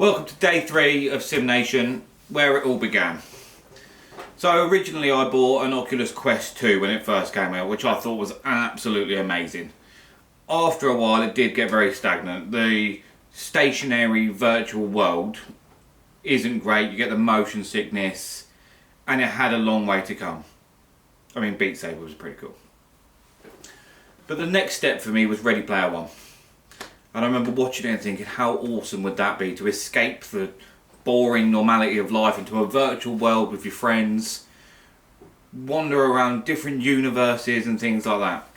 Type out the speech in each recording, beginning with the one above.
Welcome to day 3 of Simunation, where it all began. So originally I bought an Oculus Quest 2 when it first came out, which I thought was absolutely amazing. After a while it did get very stagnant. The stationary virtual world isn't great, you get the motion sickness, and it had a long way to come. I mean, Beat Saber was pretty cool. But the next step for me was Ready Player One. And I remember watching it and thinking, how awesome would that be to escape the boring normality of life into a virtual world with your friends, wander around different universes and things like that.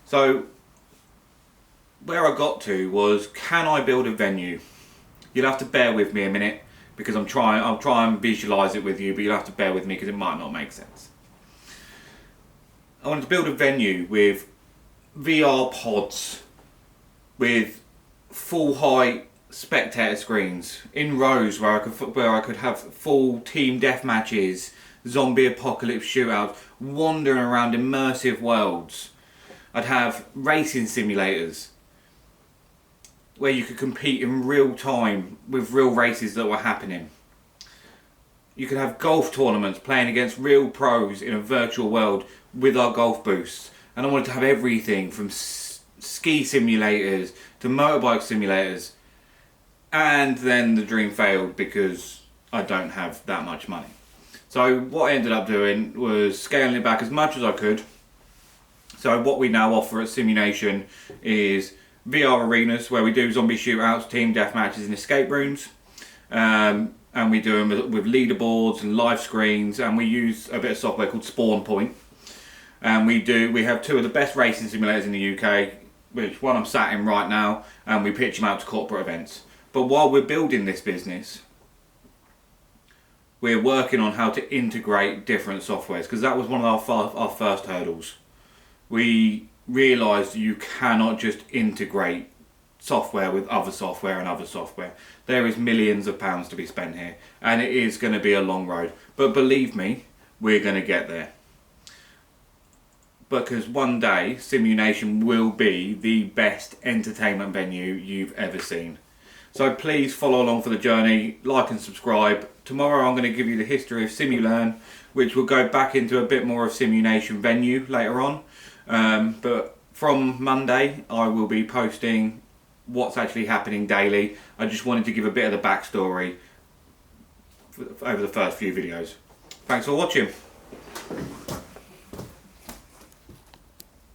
So where I got to was, can I build a venue? You'll have to bear with me a minute because I'll try and visualise it with you, but you'll have to bear with me because it might not make sense. I wanted to build a venue with VR pods, with full height spectator screens in rows where I could have full team deathmatches, zombie apocalypse shootouts, wandering around immersive worlds. I'd have racing simulators where you could compete in real time with real races that were happening. You could have golf tournaments playing against real pros in a virtual world with our golf boosts. And I wanted to have everything from ski simulators to motorbike simulators, and then the dream failed because I don't have that much money. So what I ended up doing was scaling it back as much as I could. So what we now offer at Simunation is VR arenas where we do zombie shootouts, team deathmatches and escape rooms, and we do them with leaderboards and live screens, and we use a bit of software called Spawn Point. And we have 2 of the best racing simulators in the UK, which one I'm sat in right now, and we pitch them out to corporate events. But while we're building this business, we're working on how to integrate different softwares, because that was one of our first hurdles. We realised you cannot just integrate software with other software and other software. There is millions of pounds to be spent here, and it is going to be a long road. But believe me, we're going to get there. Because one day, Simunation will be the best entertainment venue you've ever seen. So please follow along for the journey, like and subscribe. Tomorrow I'm going to give you the history of Simulearn, which will go back into a bit more of Simunation venue later on. But from Monday, I will be posting what's actually happening daily. I just wanted to give a bit of the backstory over the first few videos. Thanks for watching.